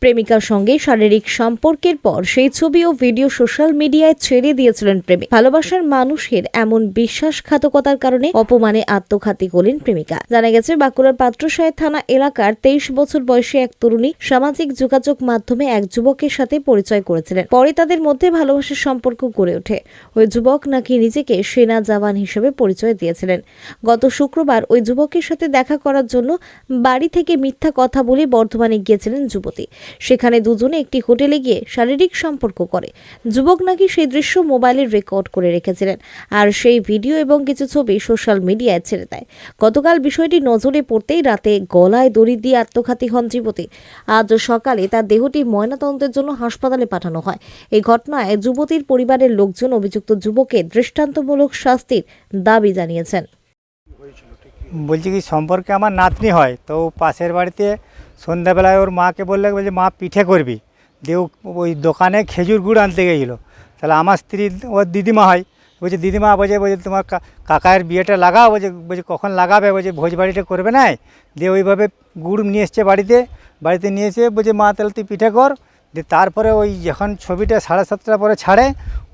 প্রেমিকার সঙ্গে শারীরিক সম্পর্কের পর সেই ছবি ও ভিডিও সোশ্যাল মিডিয়ায় ছেড়ে দিয়েছিলেন প্রেমিক। ভালোবাসার মানুষের এমন বিশ্বাসঘাতকতার কারণে অপমানে আত্মঘাতী হলেন প্রেমিকা। জানা গেছে, বাঁকুড়ার পাত্রসাহেব থানা এলাকার 23 বছর বয়সী এক তরুণী সামাজিক যোগাযোগ মাধ্যমে এক যুবকের সাথে পরিচয় করেছিলেন। পরে তাদের মধ্যে ভালোবাসার সম্পর্ক গড়ে ওঠে। ওই যুবক নাকি নিজেকে সেনা জওয়ান হিসেবে পরিচয় দিয়েছিলেন। গত শুক্রবার ওই যুবকের সাথে দেখা করার জন্য বাড়ি থেকে মিথ্যা কথা বলে বর্ধমানে গিয়েছিলেন যুবতী। সেখানে দুজনে একটি হোটেলে গিয়ে শারীরিক সম্পর্ক করে। যুবক নাকি সেই দৃশ্য মোবাইলে রেকর্ড করে রেখেছিলেন আর সেই ভিডিও এবং কিছু ছবি সোশ্যাল মিডিয়ায় ছেড়ে দেয়। গতকাল বিষয়টি নজরে পড়তেই রাতে গলায় দড়ি দিয়ে আত্মঘাতী হন যুবতী। আজ সকালে তার দেহটি ময়নাতদন্তের জন্য হাসপাতালে পাঠানো হয়। এই ঘটনায় যুবতীর পরিবারের লোকজন অভিযুক্ত যুবকের দৃষ্টান্তমূলক শাস্তির দাবি জানিয়েছেন। বলছি কি, সম্পর্কে আমার নাতনি হয়, তো পাশের বাড়িতে সন্ধ্যাবেলায় ওর মাকে বললে বলছে মা পিঠে করবি, দিয়ে ওই দোকানে খেজুর গুড় আনতে গেছিলো। তাহলে আমার স্ত্রী ওর দিদিমা হয়, বলছে দিদিমা বলছে তোমার কাকায়ের বিয়েটা লাগাও, বলছে কখন লাগাবে, বলছে ভোজ বাড়িটা করবে না। দিয়ে ওইভাবে গুড় নিয়ে এসছে বাড়িতে নিয়ে এসে বলছে মা তাহলে তুই পিঠে কর। দিয়ে তারপরে ওই যখন ছবিটা 7:30টার পরে ছাড়ে,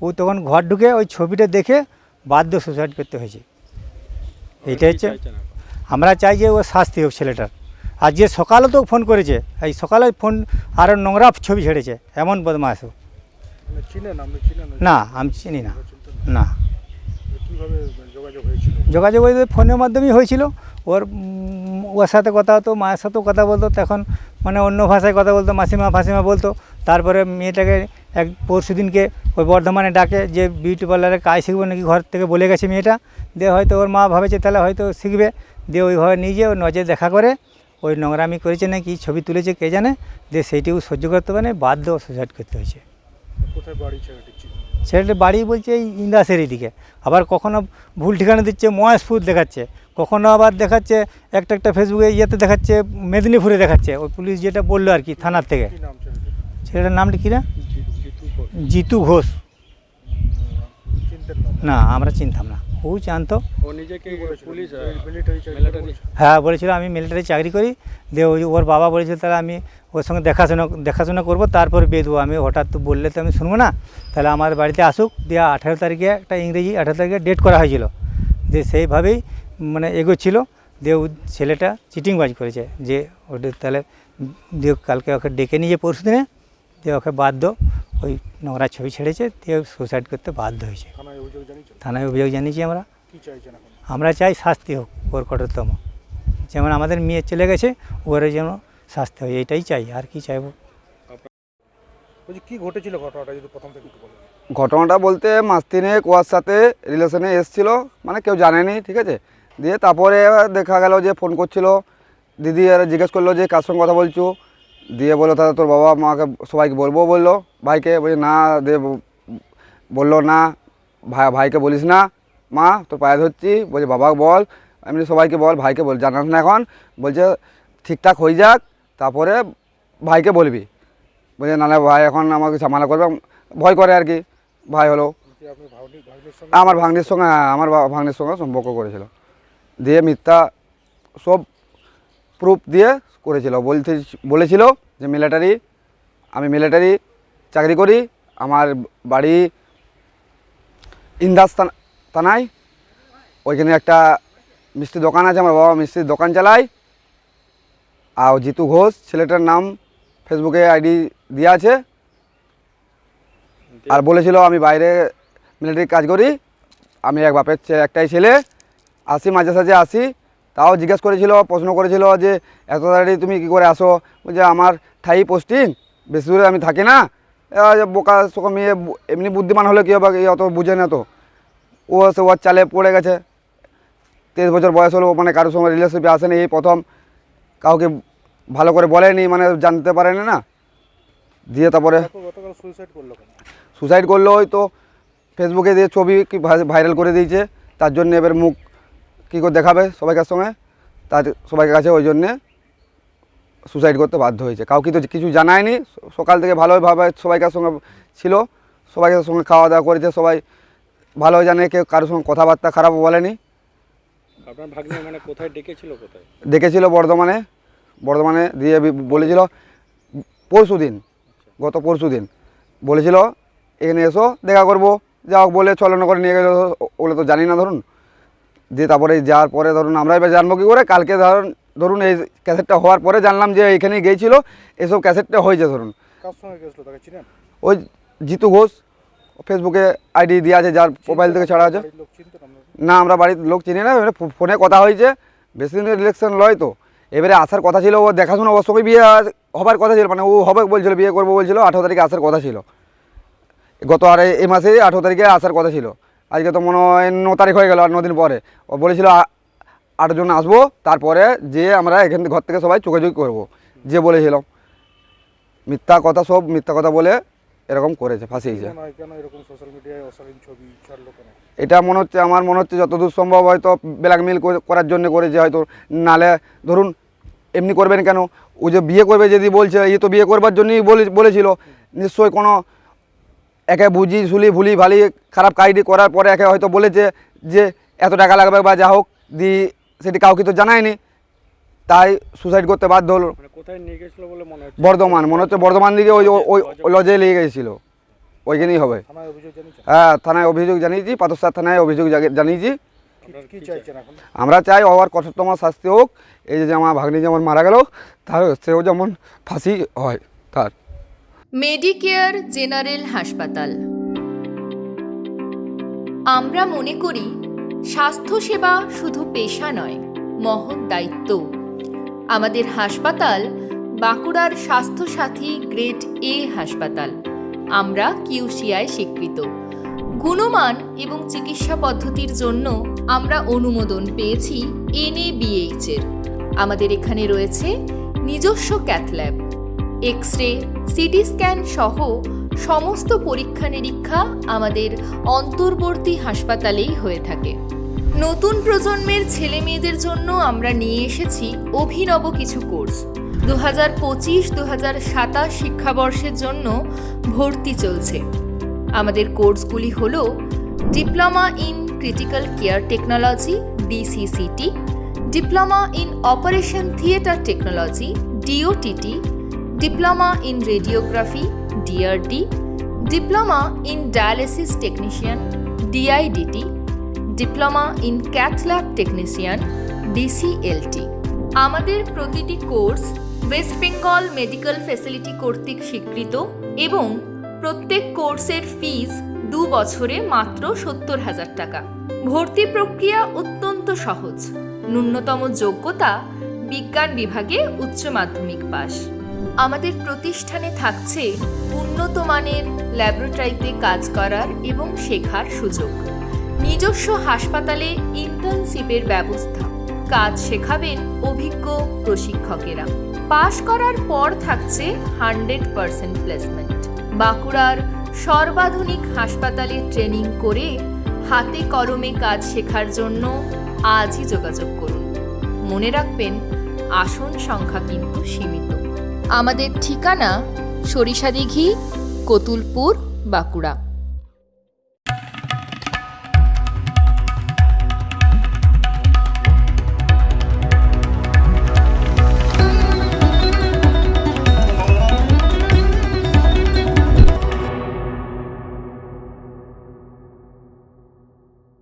ও তখন ঘর ঢুকে ওই ছবিটা দেখে বাধ্য সুসাইড করতে হয়েছে। এইটা হচ্ছে আমরা চাই যে ও শাস্তি হোক ছেলেটার। আর যে সকালে তো ফোন করেছে, এই সকালে ফোন আরও নোংরা ছবি ছেড়েছে, এমন বদমাশ। না, আমি চিনি না। না, যোগাযোগ ওই ফোনের মাধ্যমেই হয়েছিল। ওর সাথে কথা হতো, মায়ের সাথেও কথা বলতো, তখন মানে অন্য ভাষায় কথা বলতো, মাসিমা ফাসিমা বলতো। তারপরে মেয়েটাকে পরশু দিনকে ওই বর্ধমানে ডাকে যে বিউটি পার্লারে কাজ শিখবো নাকি, ঘর থেকে বলে গেছে মেয়েটা। দিয়ে হয়তো ওর মা ভাবেছে তাহলে হয়তো শিখবে, দিয়ে ওইভাবে নিজে ওর নজর দেখা করে ওই নোংরামি করেছে নাকি ছবি তুলেছে কে জানে। দিয়ে সেইটিও সহ্য করতে পারে বাধ্য সুসাইড করতে হয়েছে। ছেলেটির বাড়ি বলছে এই ইন্দাসের দিকে, আবার কখনো ভুল ঠিকানা দিচ্ছে মহেশপুর দেখাচ্ছে, কখনো আবার দেখাচ্ছে একটা ফেসবুকে ইয়েতে দেখাচ্ছে মেদিনীপুরে দেখাচ্ছে। ওই পুলিশ যেটা বললো আর কি থানার থেকে। ছেলেটার নামটা কি না? জিতু ঘোষ। না, আমরা চিনতাম না, ও জানতো। হ্যাঁ, বলেছিল আমি মিলিটারি চাকরি করি। দিয়ে ওর বাবা বলেছিল তাহলে আমি ওর সঙ্গে দেখাশোনা করবো, তারপর বিয়ে দেবো। আমি হঠাৎ তো বললে তো আমি শুনবো না, তাহলে আমার বাড়িতে আসুক। দিয়ে 18 তারিখে একটা ইংরেজি 18 তারিখে ডেট করা হয়েছিল। দিয়ে সেইভাবেই মানে এগোচ্ছিল। দিয়ে ছেলেটা চিটিংবাজি করেছে যে ওদের তাহলে দিয়ে কালকে ওকে ডেকে নিয়ে পরশু দিনে, দিয়ে ওকে বাধ্য ওই নোংরা ছবি ছেড়েছে, দিয়ে সুসাইড করতে বাধ্য হয়েছে। থানায় অভিযোগ জানিয়েছি আমরা চাই শাস্তি হোক ওর কঠোরতম। যেমন আমাদের মেয়ে চলে গেছে, ওর যেন শাস্তি হয়, এইটাই চাই, আর কি চাইবো। কি ঘটেছিল ঘটনাটা যদি প্রথম থেকে বলেন? ঘটনাটা বলতে মাস তিনেক ওর সাথে রিলেশনে এসেছিল, মানে কেউ জানেনি, ঠিক আছে। দিয়ে তারপরে দেখা গেল যে ফোন করছিল, দিদি আর জিজ্ঞেস করলো যে কার সঙ্গে কথা বলছো। দিয়ে বললো তাহলে তোর বাবা মাকে সবাইকে বলবো, বললো ভাইকে, বলছে না। দিয়ে বললো না ভাইকে বলিস না, মা তোর পায়ে ধরছি। বলছে বাবা বল, এমনি সবাইকে বল, ভাইকে বল, জানাস না এখন। বলছে ঠিকঠাক হয়ে যাক তারপরে ভাইকে বলবি। বলছে নাহলে ভাই এখন আমাকে ঝামেলা করবে, ভয় করে আর কি। ভাই হলো আমার ভাগ্নির সঙ্গে, আমার ভাগ্নির সঙ্গে সম্পর্ক করেছিল। দিয়ে মিথ্যা সব প্রুফ দিয়ে করেছিল। বলেছিল যে আমি মিলিটারি চাকরি করি, আমার বাড়ি ইন্দাস থানায়, ওইখানে একটা মিষ্টির দোকান আছে, আমার বাবা মিষ্টির দোকান চালায়। আর জিতু ঘোষ ছেলেটার নাম ফেসবুকে আইডি দেওয়া আছে। আর বলেছিল আমি বাইরে মিলিটারি কাজ করি, আমি এক বাপের একটাই ছেলে, আসি মাঝে সাঝে আসি। তাও জিজ্ঞেস করেছিল, প্রশ্ন করেছিল যে এত তাড়াতাড়ি তুমি কী করে আসো। বলছে আমার ঠাই পোস্টিং, বেশি দূরে আমি থাকি না। বোকা শোকা মেয়ে, এমনি বুদ্ধিমান হলে কী হবে, অত বুঝে না তো। ওর চালে পড়ে গেছে। 23 বছর বয়স হলো, মানে কারোর সঙ্গে রিলেশনশিপে আসেনি, এই প্রথম। কাউকে ভালো করে বলেনি, মানে জানতে পারেনি না। দিয়ে তারপরে সুসাইড করলো। ওই তো ফেসবুকে দিয়ে ছবি কি ভাইরাল করে দিয়েছে, তার জন্য এবার মুখ কী করে দেখাবে সবাইকার সঙ্গে, তার সবাইকার কাছে, ওই জন্যে সুসাইড করতে বাধ্য হয়েছে। কাউকে তো কিছু জানায়নি, সকাল থেকে ভালোভাবে সবাইকার সঙ্গে ছিল, সবাইকার সঙ্গে খাওয়া দাওয়া করেছে, সবাই ভালো জানে, কেউ কারোর সঙ্গে কথাবার্তা খারাপ বলেনি। আপনার ভাগ্নে মানে কোথায় ডেকেছিল? ডেকেছিল বর্ধমানে। দিয়ে বলেছিল গত পরশু দিন বলেছিল এখানে এসো দেখা করবো, যা হোক বলে ছলনা করে নিয়ে গেল, ওগুলো তো জানি না ধরুন। দিয়ে তারপরে যাওয়ার পরে ধরুন আমরা এবার জানবো কী করে, কালকে ধরুন এই ক্যাসেটটা হওয়ার পরে জানলাম যে এইখানেই গিয়েছিল, এসব ক্যাসেটটা হয়েছে ধরুন। কার সঙ্গে গেছিলো তাকে চিনেন? ওই জিতু ঘোষ, ফেসবুকে আইডি দেওয়া আছে, যার মোবাইল থেকে ছাড়া আছে। বাড়ির লোক চিনতেন আপনারা? না, আমরা বাড়ির লোক চিনি না, ফোনে কথা হয়েছে, বেশি দিনের ইলেকশন লয় তো। এবারে আসার কথা ছিল, ও দেখাশোনা ওর সঙ্গে বিয়ে হবার কথা ছিল, মানে ও হবে বলছিল, বিয়ে করবো বলছিল, 18 তারিখে আসার কথা ছিল। গত এই মাসে 18 তারিখে আসার কথা ছিল, আজকে তো মনে হয় 9 তারিখ হয়ে গেল, আর 9 দিন পরে। ও বলেছিল 8 জন আসবো, তারপরে যে আমরা এখান থেকে ঘর থেকে সবাই যোগাযোগ করবো, যে বলেছিলাম। মিথ্যা কথা, সব মিথ্যা কথা বলে এরকম করেছে, ফাঁসিয়েছে। কেন এরকম সোশ্যাল মিডিয়ায় অশালীন ছবি ছাড়লো কেন? এটা মনে হচ্ছে, আমার মনে হচ্ছে যতদূর সম্ভব হয়তো ব্ল্যাকমেল করার জন্য করেছে হয়তো, নালে ধরুন এমনি করবেন কেন, ও যে বিয়ে করবে যদি বলছে, এ তো বিয়ে করবার জন্যই বলেছিল, নিশ্চয়ই কোনো একে বুঝি শুলি ভুলি ভালি খারাপ কাহিনী করার পরে একে হয়তো বলেছে যে এত টাকা লাগবে বা যা হোক, সেটি কাউকে তো জানায়নি, তাই সুসাইড করতে বাধ্য হলো। মানে কোথায় নিয়ে গেছিল বলে মনে হচ্ছে? বর্ধমান, মনে হচ্ছে বর্ধমান দিকে ওই লজে নিয়ে গেছিল, ওইখানেই হবে। থানায় অভিযোগ জানিয়েছেন? হ্যাঁ, থানায় অভিযোগ জানিয়েছি, পাথরসার থানায় অভিযোগ জানিয়েছি। কি চাইছেন এখন? আমরা চাই ওর কঠোরতম শাস্তি হোক, এই যে আমার ভাগ্নি যেমন মারা গেল, তার সেও যেমন ফাঁসি হয় তার। মেডিকেয়ার জেনারেল হাসপাতাল। আমরা মনে করি স্বাস্থ্যসেবা শুধু পেশা নয়, মহৎ দায়িত্ব। আমাদের হাসপাতাল বাঁকুড়ার স্বাস্থ্যসাথী গ্রেড এ হাসপাতাল। আমরা কিউসিআই স্বীকৃত। গুণমান এবং চিকিৎসা পদ্ধতির জন্য আমরা অনুমোদন পেয়েছি NABH এর। আমাদের এখানে রয়েছে নিজস্ব cath lab, X-ray, CT scan সহ সমস্ত পরীক্ষা নিরীক্ষা আমাদের অন্তর্বর্তী হাসপাতালেই হয়ে থাকে। নতুন প্রজন্মের ছেলে মেয়েদের জন্য আমরা নিয়ে এসেছি অভিনব কিছু কোর্স। 2025-2027 শিক্ষাবর্ষের জন্য ভর্তি চলছে। আমাদের কোর্সগুলি হল diploma in critical care technology DCCT, diploma in operation theatre technology DOTT, diploma in radiography DRD, diploma in dialysis technician DIDT, diploma in cath lab technician DCLT। আমাদের প্রতিটি course West Bengal medical facility কর্তৃক স্বীকৃত এবং প্রত্যেক কোর্সের ফিজ 2 বছরে মাত্র 70,000 টাকা। ভর্তি প্রক্রিয়া অত্যন্ত সহজ। ন্যূনতম যোগ্যতা বিজ্ঞান বিভাগে উচ্চ মাধ্যমিক পাস। আমাদের প্রতিষ্ঠানে থাকছে উন্নত মানের ল্যাবরেটরিতে কাজ করার এবং শেখার সুযোগ। নিজস্ব হাসপাতালে ইন্টার্নশিপের ব্যবস্থা। কাজ শেখাবেন অভিজ্ঞ প্রশিক্ষকেরা। পাশ করার পর থাকছে 100% প্লেসমেন্ট। বাঁকুড়ার সর্বাধুনিক হাসপাতালে ট্রেনিং করে হাতে কলমে কাজ শেখার জন্য আজই যোগাযোগ করুন। মনে রাখবেন, আসন সংখ্যা কিন্তু সীমিত। আমাদের ঠিকানা সরিষাদিঘি, কতুলপুর, বাঁকুড়া।